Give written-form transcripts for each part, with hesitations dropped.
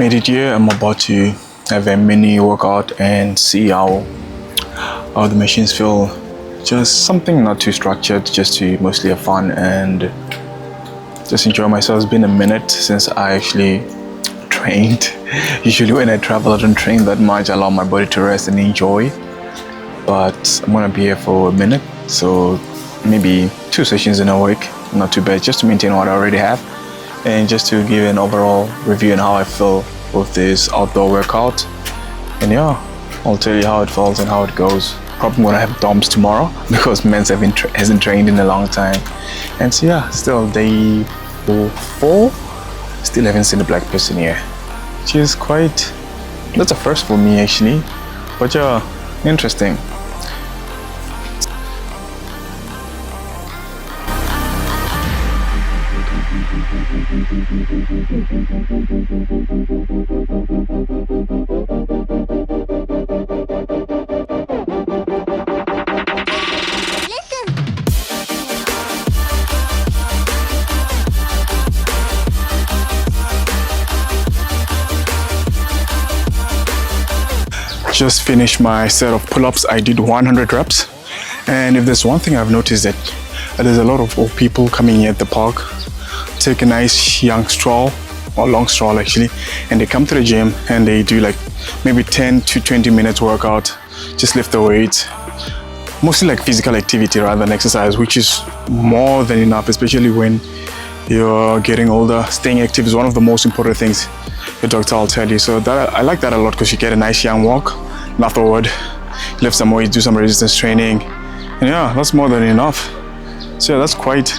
made it here. I'm about to have a mini workout and see how the machines feel. Just something not too structured, just to mostly have fun and just enjoy myself. It's been a minute since I actually trained. Usually when I travel I don't train that much. I allow my body to rest and enjoy, but I'm gonna be here for a minute, so maybe 2 sessions in a week, not too bad, just to maintain what I already have and just to give an overall review on how I feel with this outdoor workout. And yeah, I'll tell you how it feels and how it goes. Probably gonna have DOMs tomorrow because men's hasn't trained in a long time. And so yeah, still day 4, still haven't seen a black person here, which is quite, that's a first for me actually, but yeah, interesting. Just finished my set of pull-ups. I did 100 reps, and if there's one thing I've noticed, that there's a lot of old people coming here at the park, take a nice young stroll, or long stroll actually, and they come to the gym and they do like maybe 10 to 20 minutes workout, just lift the weights, mostly like physical activity rather than exercise, which is more than enough, especially when you're getting older. Staying active is one of the most important things your doctor will tell you. So that I like that a lot, because you get a nice young walk and afterward lift some weights, do some resistance training, and yeah, that's more than enough. So yeah, that's quite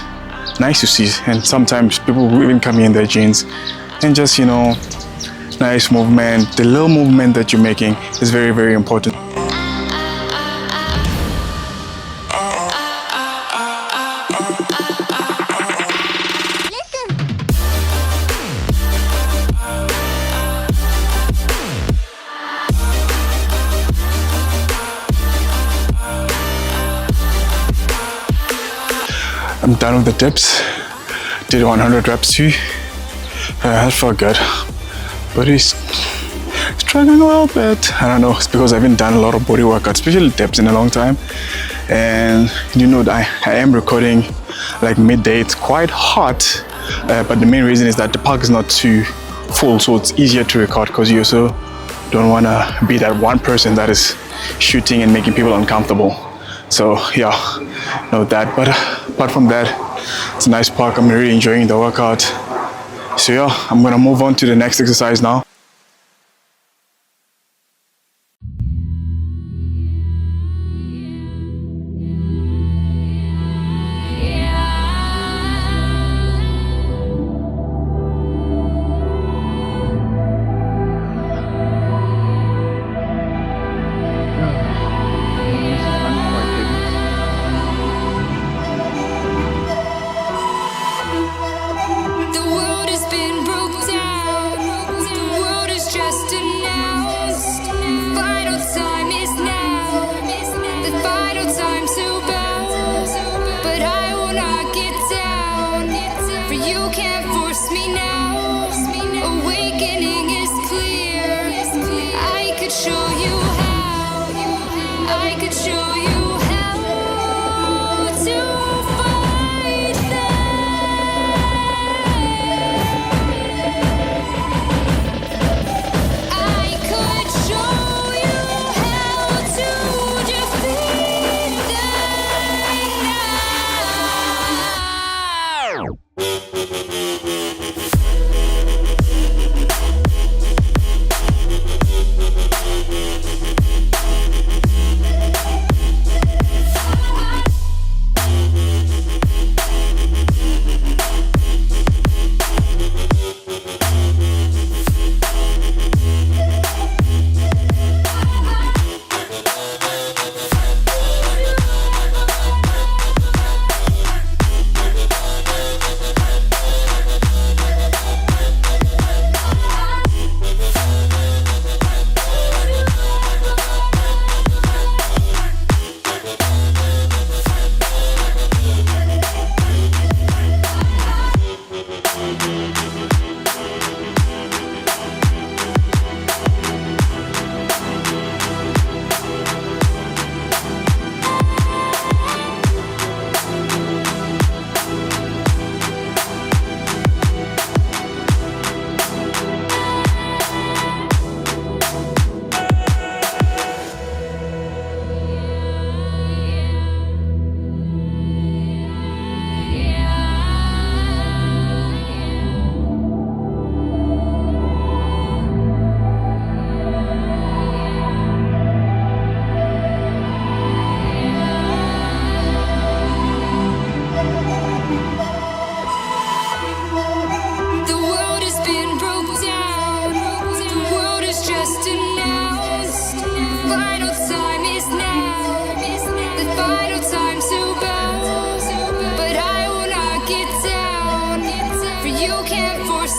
nice to see. And sometimes people will even come in their jeans and just, you know, nice movement. The little movement that you're making is very, very important. I'm done with the dips. Did 100 reps too. That felt good. But he's struggling a little bit. I don't know, it's because I haven't done a lot of body workouts, especially dips, in a long time. And you know, I am recording like midday. It's quite hot, but the main reason is that the park is not too full, so it's easier to record, because you also don't want to be that one person that is shooting and making people uncomfortable. So yeah, know that. But apart from that, it's a nice park. I'm really enjoying the workout. So yeah, I'm gonna move on to the next exercise now.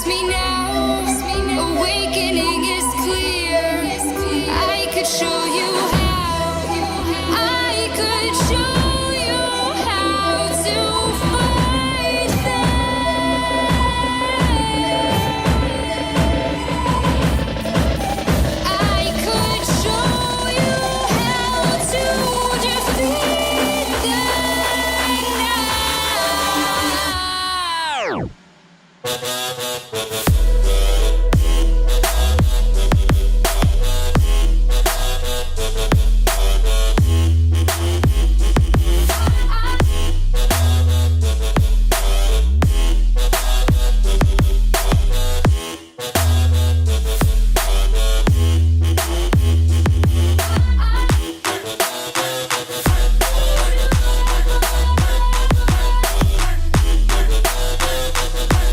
me now, awakening